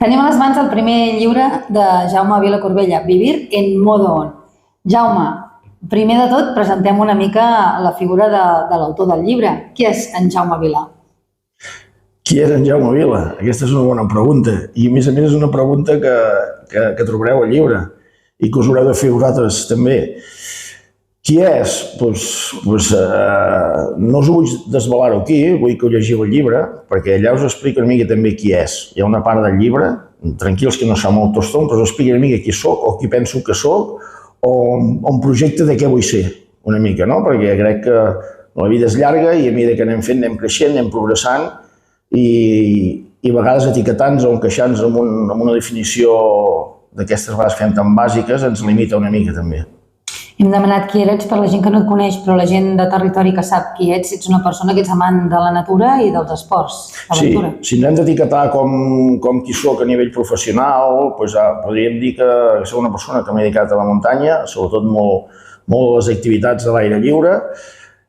Tenim a les mans el primer llibre de Jaume Vila Corbella, Vivir en modo on. Jaume, primer de tot presentem una mica la figura de l'autor del llibre. Qui és en Jaume Vila? Qui és en Jaume Vila? Aquesta és una bona pregunta i a més és una pregunta que trobareu al llibre i que us haureu de fer vosaltres també. Qui és? No us ho vull desvelar-ho aquí, vull que ho llegiu el llibre, perquè allà us explico una mica també qui és. Hi ha una part del llibre, tranquils que no som molt tostons, però us explico una mica qui soc o qui penso que soc o un projecte de què vull ser, una mica, no? Perquè crec que la vida és llarga i a mesura que anem fent, anem creixent, anem progressant i a vegades etiquetar-nos o encaixar-nos en una definició d'aquestes vegades que fem tan bàsiques ens limita una mica també. Hem demanat qui eres per la gent que no et coneix, però la gent de territori que sap qui ets una persona que ets amant de la natura i dels esports, l'aventura. Sí, si ens hem d'etiquetar com qui soc a nivell professional, podríem dir que soc una persona que m'he dedicat a la muntanya, sobretot molt a les activitats de l'aire lliure,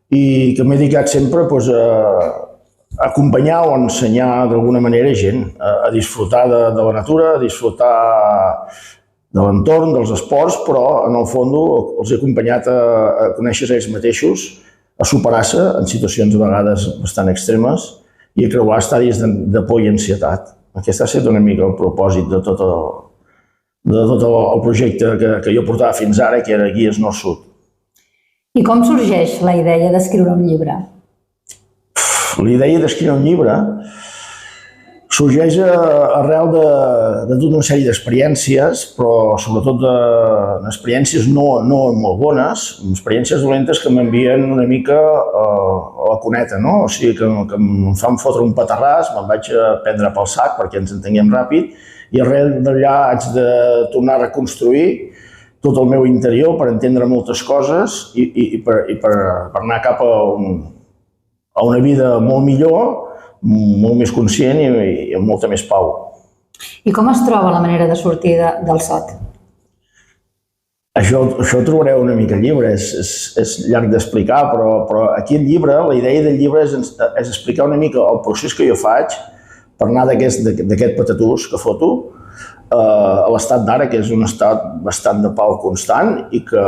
i que m'he dedicat sempre a acompanyar o ensenyar d'alguna manera gent, a disfrutar de la natura, a disfrutar de l'entorn, dels esports, però en el fons els he acompanyat a conèixer ells mateixos, a superar-se en situacions a vegades bastant extremes i a creuar estadis de por i ansietat. Aquest ha estat una mica el propòsit de tot el projecte que jo portava fins ara, que era Guies Nord-Sud. I com sorgeix la idea d'escriure un llibre? La idea d'escriure un llibre sorgeix arrel de tota una sèrie d'experiències, però sobretot d'experiències no molt bones, experiències dolentes que m'envien una mica a la cuneta, no? O sigui, que em fan fotre un petarràs, me'n vaig a prendre pel sac perquè ens entenguem ràpid, i arrel d'allà haig de tornar a reconstruir tot el meu interior per entendre moltes coses i per anar cap a una vida molt millor, molt més conscient i amb molta més pau. I com es troba la manera de sortir del sot? Això ho trobareu una mica al llibre, és llarg d'explicar, però aquí al llibre, la idea del llibre és explicar una mica el procés que jo faig per anar d'aquest patatús que foto a l'estat d'ara, que és un estat bastant de pau constant i que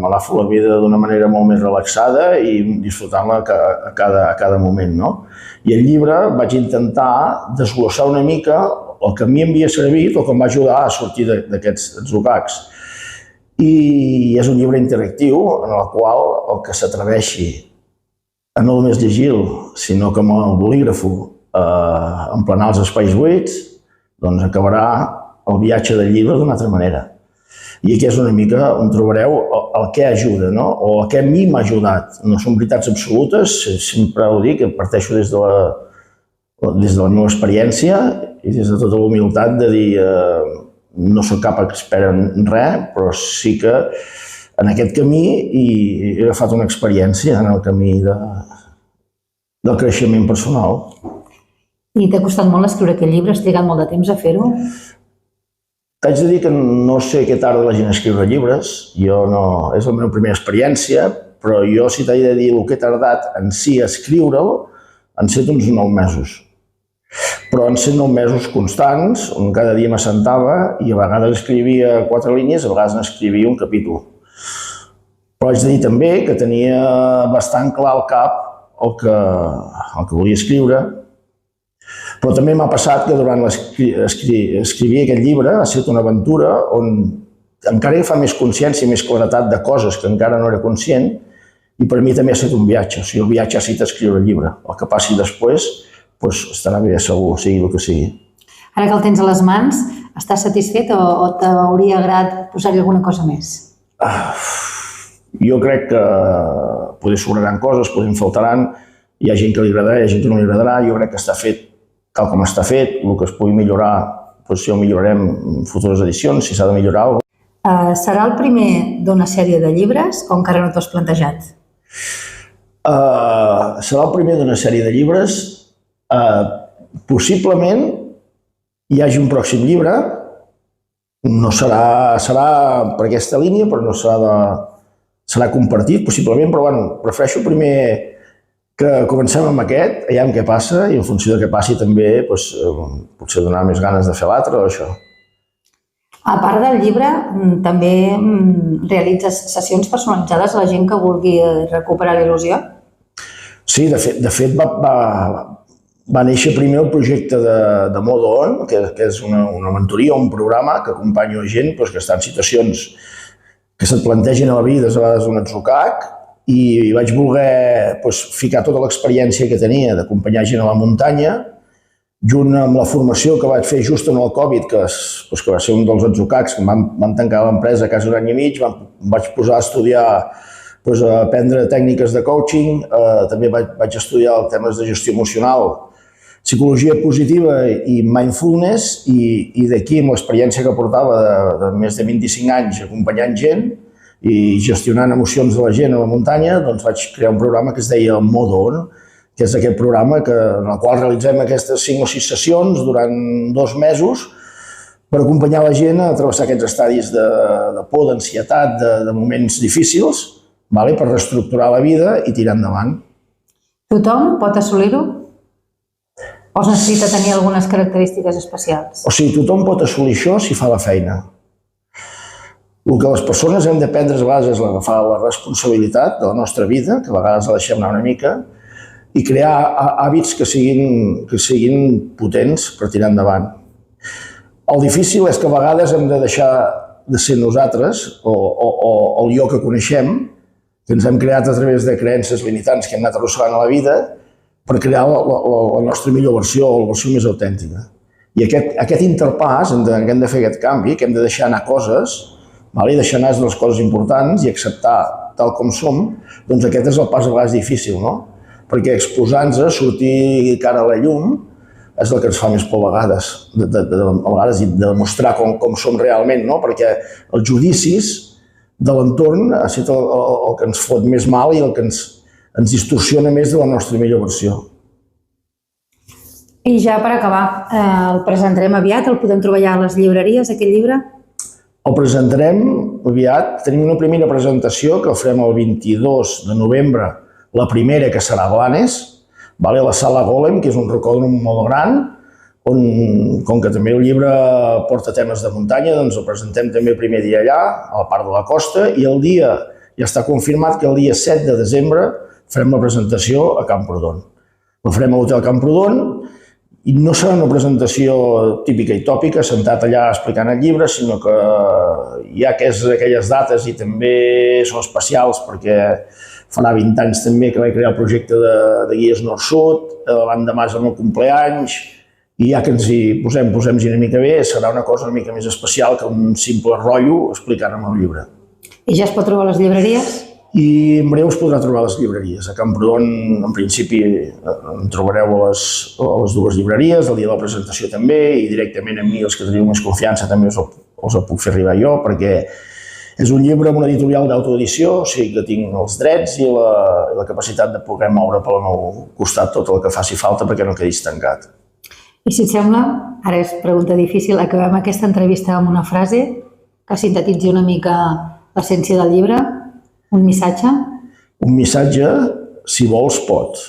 m'agafo la vida d'una manera molt més relaxada i disfrutant-la a cada moment, no? I al llibre vaig intentar desglossar una mica el que a mi m'havia servit o que em va ajudar a sortir d'aquests atzucacs. I és un llibre interactiu en el qual el que s'atreveixi a no només llegir-lo, sinó que amb el bolígrafo emplenar els espais buits, doncs acabarà el viatge del llibre d'una altra manera. I aquí és una mica on trobareu el que ajuda, no? O el que a mi m'ha ajudat. No són veritats absolutes, sempre ho dic, parteixo des de la meva experiència i des de tota la humilitat de dir no soc cap expert en res, però sí que en aquest camí he agafat una experiència en el camí del creixement personal. I t'ha costat molt escriure aquest llibre? Has trigat molt de temps a fer-ho? T'haig de dir que no sé què tarda la gent a escriure llibres, és la meva primera experiència, però jo si t'haig de dir el que he tardat en si a escriure'l, han set uns 9 mesos. Però han set 9 mesos constants, on cada dia m'assentava i a vegades escrivia 4 línies, a vegades n'escrivia un capítol. Però haig de dir també que tenia bastant clar al cap el que volia escriure. Però també m'ha passat que durant escrivir aquest llibre ha estat una aventura on encara fa més consciència i més claretat de coses que encara no era conscient i per mi també ha estat un viatge. O sigui, el viatge ha estat escriure el llibre. El que passi després estarà bé segur, sigui el que sigui. Ara que el tens a les mans, estàs satisfet o t'hauria agradat posar-hi alguna cosa més? Jo crec que poder sobraran coses, poder en faltaran, hi ha gent que li agradarà, hi ha gent que no li agradarà, jo crec que està fet tal com està fet, el que es pugui millorar, si ho millorarem en futures edicions, si s'ha de millorar alguna cosa. Serà el primer d'una sèrie de llibres o encara no t'ho has plantejat? Serà el primer d'una sèrie de llibres. Possiblement hi hagi un pròxim llibre, no serà per aquesta línia, però no serà compartit, possiblement, però bueno, prefereixo primer Que comencem amb aquest, veiem què passa i en funció de què passi també potser donar més ganes de fer l'altre o això. A part del llibre, també realitzes sessions personalitzades a la gent que vulgui recuperar la il·lusió? Sí, de fet va néixer primer el projecte de Modo On, que és una mentoria, un programa que acompanyo gent que està en situacions que se't plantegen a la vida, a vegades un atzucac, i vaig voler ficar tota l'experiència que tenia d'acompanyar gent a la muntanya, junt amb la formació que vaig fer just en el Covid, que va ser un dels atzucacs, que vam tancar l'empresa quasi un any i mig, vaig posar a estudiar, a aprendre tècniques de coaching, també vaig estudiar temes de gestió emocional, psicologia positiva i mindfulness, i d'aquí, amb l'experiència que portava de més de 25 anys acompanyant gent i gestionant emocions de la gent a la muntanya, doncs vaig crear un programa que es deia Modo On, que és aquest programa en el qual realitzem aquestes 5 o 6 sessions durant 2 mesos per acompanyar la gent a travessar aquests estadis de por, d'ansietat, de moments difícils, per reestructurar la vida i tirar endavant. Tothom pot assolir-ho? O es necessita tenir algunes característiques especials? O sigui, tothom pot assolir això si fa la feina. El que les persones hem d'aprendre a vegades és agafar la responsabilitat de la nostra vida, que a vegades la deixem anar una mica, i crear hàbits que siguin potents per tirar endavant. El difícil és que a vegades hem de deixar de ser nosaltres, o el jo que coneixem, que ens hem creat a través de creences limitants que hem anat arrossegant a la vida, per crear la nostra millor versió, o la versió més autèntica. I aquest interpàs, hem de fer aquest canvi, que hem de deixar anar coses, i deixar anar les coses importants i acceptar tal com som, doncs aquest és el pas a vegades difícil, no? Perquè exposar-nos, sortir cara a la llum, és el que ens fa més por a vegades, i de demostrar com som realment, no? Perquè els judicis de l'entorn ha estat el que ens fot més mal i el que ens distorsiona més de la nostra millor versió. I ja per acabar, el presentarem aviat? El podem trobar ja a les llibreries, aquest llibre? El presentarem aviat. Tenim una primera presentació que el farem el 22 de novembre, la primera que serà a Blanes, a la Sala Golem, que és un rocòdrom molt gran, on, com que també el llibre porta temes de muntanya, doncs el presentem també el primer dia allà, a la part de la costa, i el dia, ja està confirmat que el dia 7 de desembre farem la presentació a Camprodon. La farem a l'Hotel Camprodon, i no serà una presentació típica i tòpica, sentat allà explicant el llibre, sinó que hi ha aquelles dates i també són especials perquè farà 20 anys també que vaig crear el projecte de Guies Nord-Sud, l'endemà és el meu compleanys, i ja que ens hi posem-hi una mica bé, serà una cosa una mica més especial que un simple rotllo explicant el llibre. I ja es pot trobar a les llibreries? I en breu es podrà trobar a les llibreries. A Camprodon, en principi, en trobareu a les 2 llibreries, el dia de la presentació també, i directament amb mi, els que teniu més confiança, també us el puc fer arribar jo, perquè és un llibre amb una editorial d'autoedició, o sigui que tinc els drets i la capacitat de poder moure pel meu costat tot el que faci falta perquè no quedis tancat. I si et sembla, ara és pregunta difícil, acabem aquesta entrevista amb una frase que sintetitzi una mica l'essència del llibre. Un missatge? Un missatge, si vols, pots.